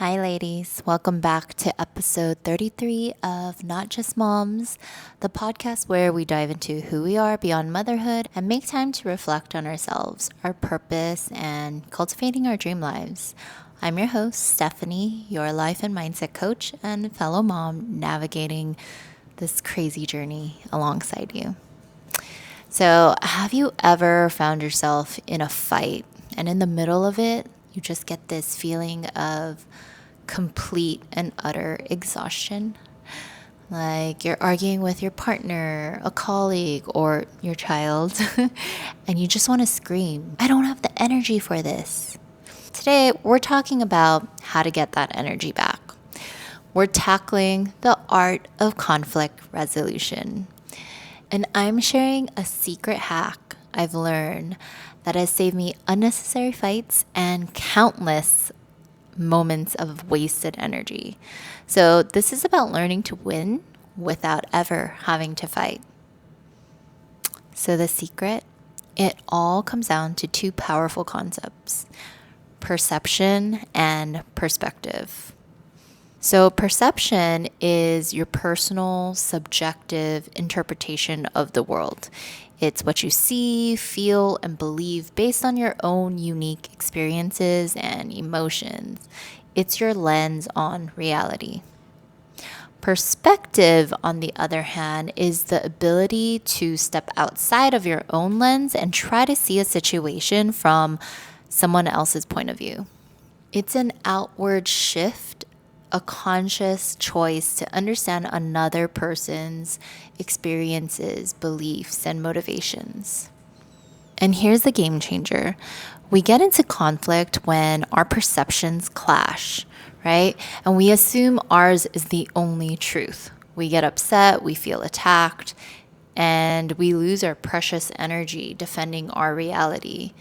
Hi, ladies. Welcome back to episode 33 of Not Just Moms, the podcast where we dive into who we are beyond motherhood and make time to reflect on ourselves, our purpose, and cultivating our dream lives. I'm your host, Stephanie, your life and mindset coach and fellow mom navigating this crazy journey alongside you. So, have you ever found yourself in a fight and in the middle of it, you just get this feeling of complete and utter exhaustion? Like you're arguing with your partner, a colleague, or your child, and you just want to scream, I don't have the energy for this. Today, we're talking about how to get that energy back. We're tackling the art of conflict resolution. And I'm sharing a secret hack I've learned that has saved me unnecessary fights and countless moments of wasted energy. So this is about learning to win without ever having to fight. So the secret, it all comes down to two powerful concepts: perception and perspective. So perception is your personal, subjective interpretation of the world. It's what you see, feel, and believe based on your own unique experiences and emotions. It's your lens on reality. Perspective, on the other hand, is the ability to step outside of your own lens and try to see a situation from someone else's point of view. It's an outward shift, a conscious choice to understand another person's experiences, beliefs, and motivations. And here's the game changer. We get into conflict when our perceptions clash, right? And we assume ours is the only truth. We get upset, we feel attacked, and we lose our precious energy defending our reality.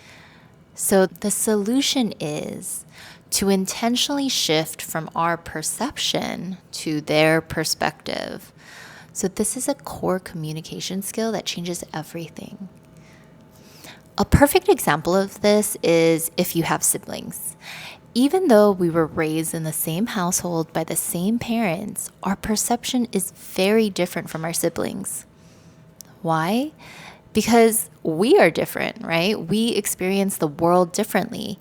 So the solution is to intentionally shift from our perception to their perspective. So this is a core communication skill that changes everything. A perfect example of this is if you have siblings. Even though we were raised in the same household by the same parents, our perception is very different from our siblings. Why? Because we are different, right? We experience the world differently.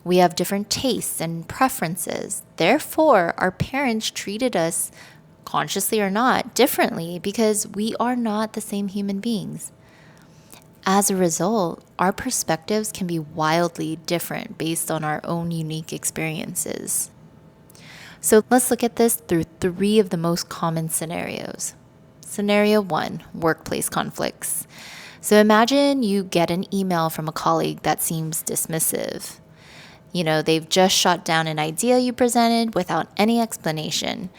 We have different tastes and preferences. Therefore, our parents treated us, consciously or not, differently because we are not the same human beings. As a result, our perspectives can be wildly different based on our own unique experiences. So let's look at this through three of the most common scenarios. Scenario 1, workplace conflicts. So imagine you get an email from a colleague that seems dismissive. They've just shot down an idea you presented without any explanation.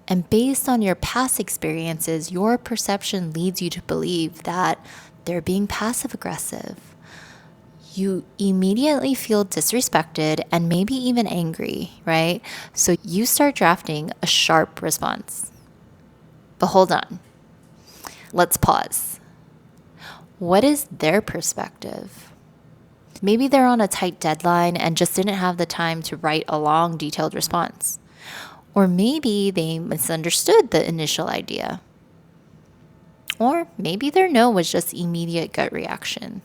And based on your past experiences, your perception leads you to believe that they're being passive aggressive. You immediately feel disrespected and maybe even angry, right? So you start drafting a sharp response. But hold on. Let's pause. What is their perspective? Maybe they're on a tight deadline and just didn't have the time to write a long, detailed response. Or maybe they misunderstood the initial idea. Or maybe their no was just immediate gut reaction.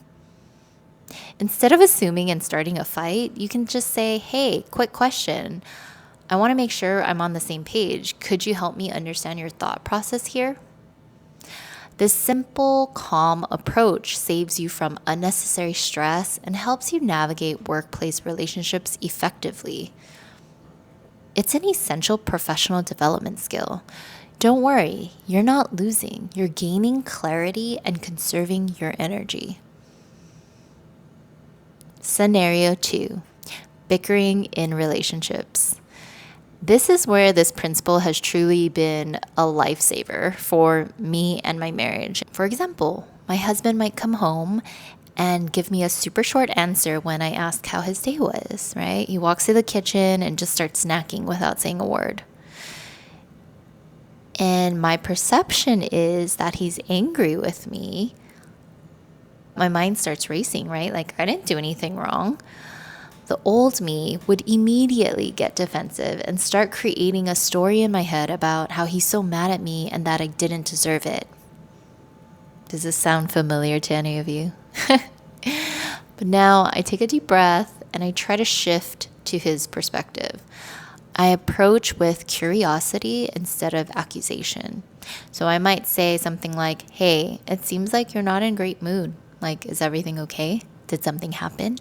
Instead of assuming and starting a fight, you can just say, hey, quick question. I want to make sure I'm on the same page. Could you help me understand your thought process here? This simple, calm approach saves you from unnecessary stress and helps you navigate workplace relationships effectively. It's an essential professional development skill. Don't worry, you're not losing. You're gaining clarity and conserving your energy. Scenario 2, bickering in relationships. This is where this principle has truly been a lifesaver for me and my marriage. For example, my husband might come home and give me a super short answer when I ask how his day was, right? He walks to the kitchen and just starts snacking without saying a word. And my perception is that he's angry with me. My mind starts racing, right? Like, I didn't do anything wrong. The old me would immediately get defensive and start creating a story in my head about how he's so mad at me and that I didn't deserve it. Does this sound familiar to any of you? But now I take a deep breath and I try to shift to his perspective. I approach with curiosity instead of accusation. So I might say something like, hey, it seems like you're not in great mood. Like, is everything okay? Did something happen?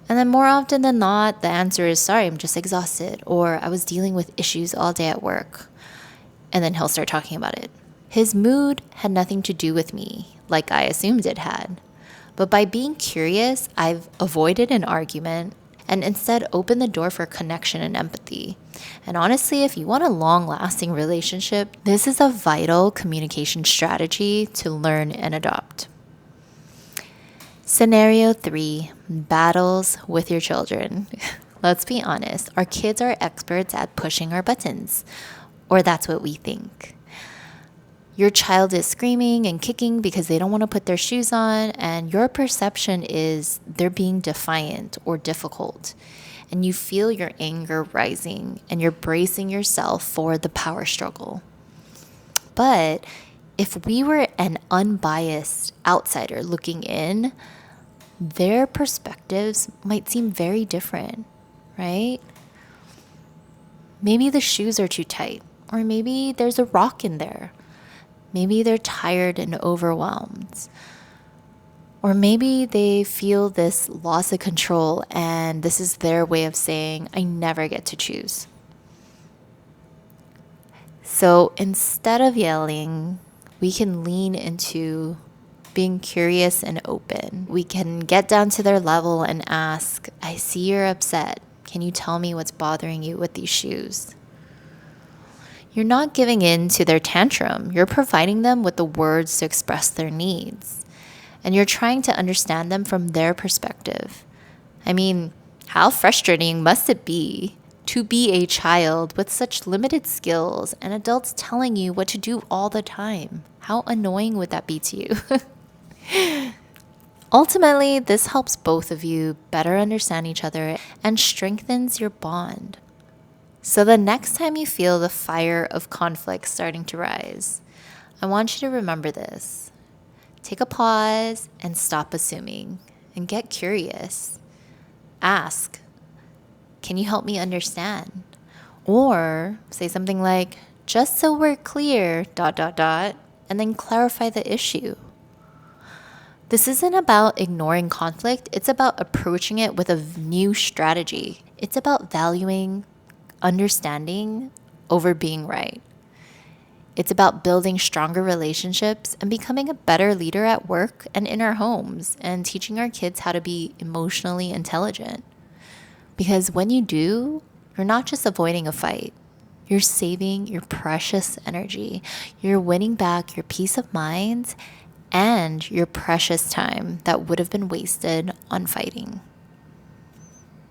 And then more often than not, the answer is, sorry, I'm just exhausted, or I was dealing with issues all day at work. And then he'll start talking about it. His mood had nothing to do with me, like I assumed it had. But by being curious, I've avoided an argument and instead opened the door for connection and empathy. And honestly, if you want a long-lasting relationship, this is a vital communication strategy to learn and adopt. Scenario 3, battles with your children. Let's be honest, our kids are experts at pushing our buttons, or that's what we think. Your child is screaming and kicking because they don't want to put their shoes on, and your perception is they're being defiant or difficult. And you feel your anger rising, and you're bracing yourself for the power struggle. But if we were an unbiased outsider looking in, their perspectives might seem very different, right? Maybe the shoes are too tight, or maybe there's a rock in there. Maybe they're tired and overwhelmed. Or maybe they feel this loss of control and this is their way of saying, I never get to choose. So instead of yelling, we can lean into being curious and open. We can get down to their level and ask, I see you're upset. Can you tell me what's bothering you with these shoes? You're not giving in to their tantrum. You're providing them with the words to express their needs. And you're trying to understand them from their perspective. I mean, how frustrating must it be to be a child with such limited skills and adults telling you what to do all the time? How annoying would that be to you? Ultimately, this helps both of you better understand each other and strengthens your bond. So the next time you feel the fire of conflict starting to rise, I want you to remember this. Take a pause and stop assuming and get curious. Ask, can you help me understand? Or say something like, just so we're clear, ... and then clarify the issue. This isn't about ignoring conflict. It's about approaching it with a new strategy. It's about valuing understanding over being right. It's about building stronger relationships and becoming a better leader at work and in our homes and teaching our kids how to be emotionally intelligent. Because when you do, you're not just avoiding a fight. You're saving your precious energy. You're winning back your peace of mind and your precious time that would have been wasted on fighting.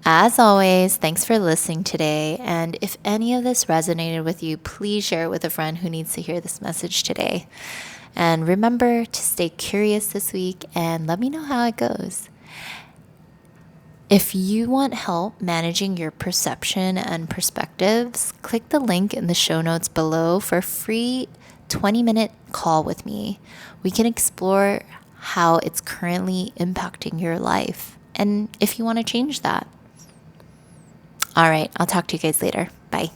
As always, thanks for listening today. And if any of this resonated with you, please share it with a friend who needs to hear this message today. And remember to stay curious this week and let me know how it goes. If you want help managing your perception and perspectives, click the link in the show notes below for a free 20-minute call with me. We can explore how it's currently impacting your life and if you want to change that. All right, I'll talk to you guys later. Bye.